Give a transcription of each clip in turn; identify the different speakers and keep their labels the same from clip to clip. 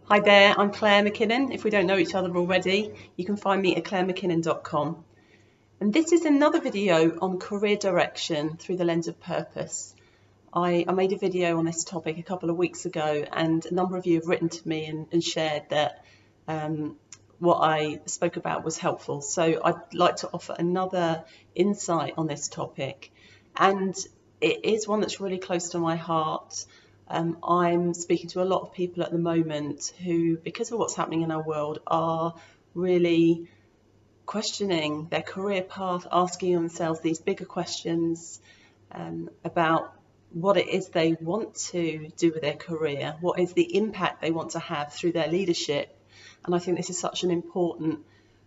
Speaker 1: Hi there, I'm Claire McKinnon. If we don't know each other already, you can find me at clairemckinnon.com. And this is another video on career direction through the lens of purpose. I made a video on this topic a couple of weeks ago, and a number of you have written to me and shared that what I spoke about was helpful. So I'd like to offer another insight on this topic. And it is one that's really close to my heart. I'm speaking to a lot of people at the moment who, because of what's happening in our world, are really questioning their career path, asking themselves these bigger questions about what it is they want to do with their career, what is the impact they want to have through their leadership. And I think this is such an important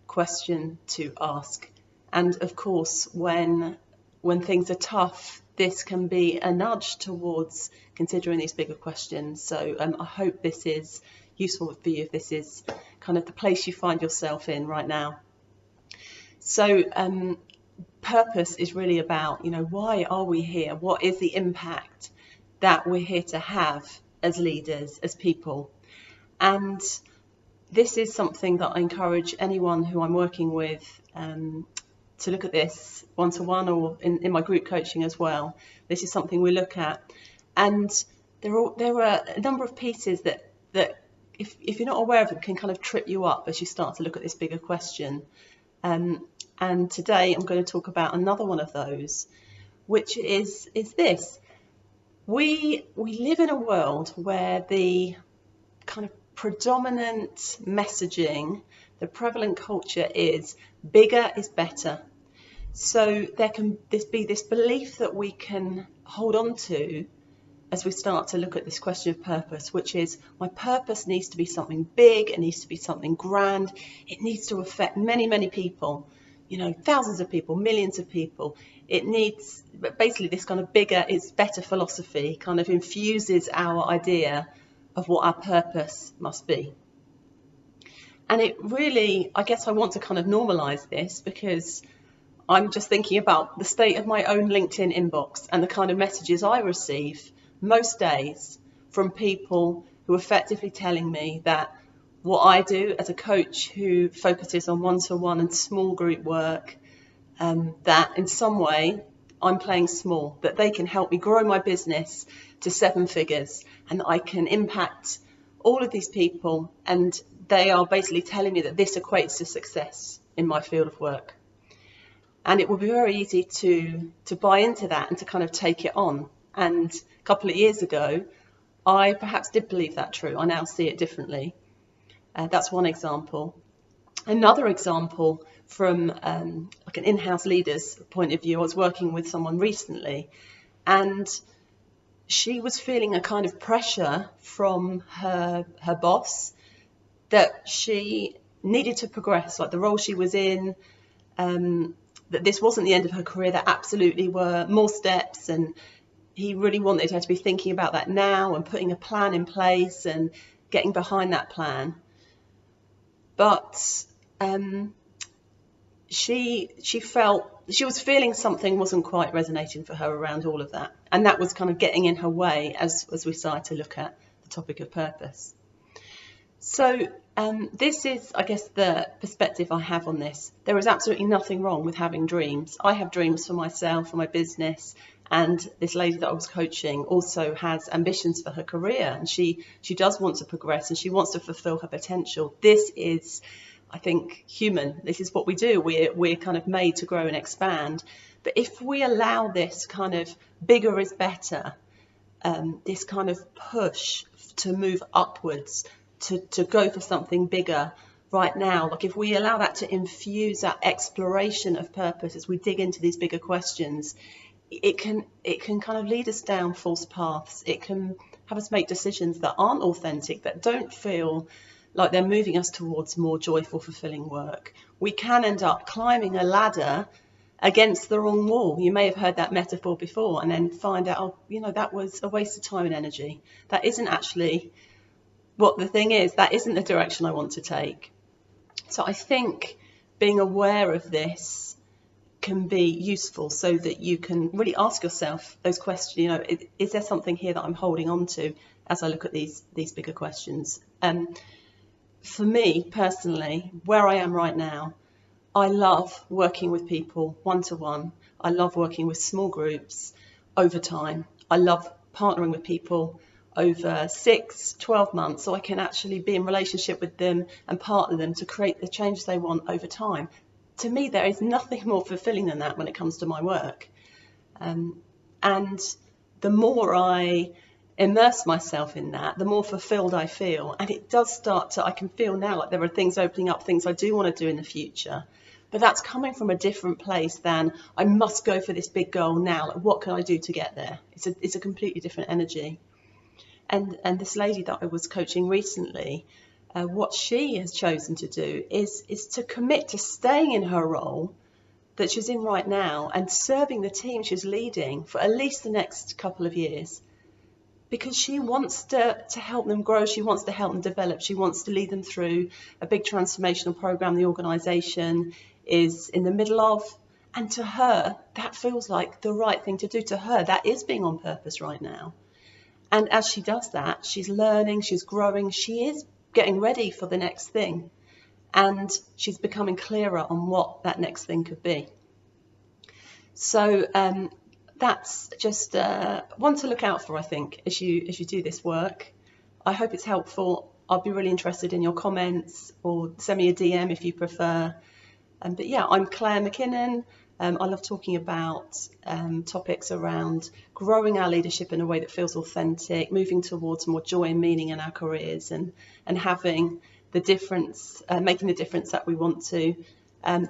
Speaker 1: question to ask. And of course, when things are tough, this can be a nudge towards considering these bigger questions. So I hope this is useful for you if this is kind of the place you find yourself in right now. So purpose is really about, why are we here? What is the impact that we're here to have as leaders, as people? And this is something that I encourage anyone who I'm working with to look at this one-to-one or in my group coaching as well. This is something we look at. And there are a number of pieces that if you're not aware of them, can kind of trip you up as you start to look at this bigger question. And today I'm going to talk about another one of those, which is this. We live in a world where the kind of predominant messaging, the prevalent culture is bigger is better. So there can be this belief that we can hold on to as we start to look at this question of purpose, which is my purpose needs to be something big, it needs to be something grand, it needs to affect many, many people, thousands of people, millions of people. It needs, basically this kind of bigger is better philosophy kind of infuses our idea of what our purpose must be. And it really, I guess I want to kind of normalize this because I'm just thinking about the state of my own LinkedIn inbox and the kind of messages I receive most days from people who are effectively telling me that what I do as a coach who focuses on one-to-one and small group work, that in some way I'm playing small, that they can help me grow my business to 7 figures and I can impact all of these people, and they are basically telling me that this equates to success in my field of work. And it will be very easy to buy into that and to kind of take it on. And a couple of years ago, I perhaps did believe that true. I now see it differently. That's one example. Another example from like an in-house leader's point of view, I was working with someone recently, and she was feeling a kind of pressure from her boss that she needed to progress, like the role she was in, that this wasn't the end of her career, there absolutely were more steps, and he really wanted her to be thinking about that now and putting a plan in place and getting behind that plan. But she felt she was feeling something wasn't quite resonating for her around all of that, and that was kind of getting in her way as we started to look at the topic of purpose. So this is, I guess, the perspective I have on this. There is absolutely nothing wrong with having dreams. I have dreams for myself, for my business, and this lady that I was coaching also has ambitions for her career, and she does want to progress and she wants to fulfill her potential. This is, I think, human. This is what we do. We're kind of made to grow and expand. But if we allow this kind of bigger is better, this kind of push to move upwards, to go for something bigger right now, like if we allow that to infuse that exploration of purpose as we dig into these bigger questions, it can kind of lead us down false paths. It can have us make decisions that aren't authentic, that don't feel like they're moving us towards more joyful, fulfilling work. We can end up climbing a ladder against the wrong wall. You may have heard that metaphor before, and then find out, that was a waste of time and energy. That isn't actually what the thing is. That isn't the direction I want to take. So I think being aware of this can be useful, so that you can really ask yourself those questions. You know, is there something here that I'm holding on to as I look at these bigger questions? For me personally, where I am right now, I love working with people one-to-one. I love working with small groups over time. I love partnering with people over 6, 12 months, so I can actually be in relationship with them and partner them to create the change they want over time. To me, there is nothing more fulfilling than that when it comes to my work. And the more I immerse myself in that, the more fulfilled I feel. And it does start to, I can feel now like there are things opening up, things I do want to do in the future. But that's coming from a different place than I must go for this big goal now. Like, what can I do to get there? It's a completely different energy. And this lady that I was coaching recently, what she has chosen to do is to commit to staying in her role that she's in right now and serving the team she's leading for at least the next couple of years, because she wants to help them grow. She wants to help them develop. She wants to lead them through a big transformational program the organisation is in the middle of. And to her, that feels like the right thing to do. To her, that is being on purpose right now. And as she does that, she's learning, she's growing, she is getting ready for the next thing. And she's becoming clearer on what that next thing could be. So that's just one to look out for, I think, as you do this work. I hope it's helpful. I'll be really interested in your comments, or send me a DM if you prefer. But yeah, I'm Claire McKinnon. I love talking about topics around growing our leadership in a way that feels authentic, moving towards more joy and meaning in our careers, and having the difference, making the difference that we want to.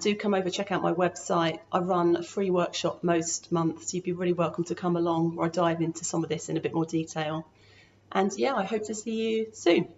Speaker 1: Do come over, check out my website. I run a free workshop most months. You'd be really welcome to come along, where I dive into some of this in a bit more detail. And yeah, I hope to see you soon.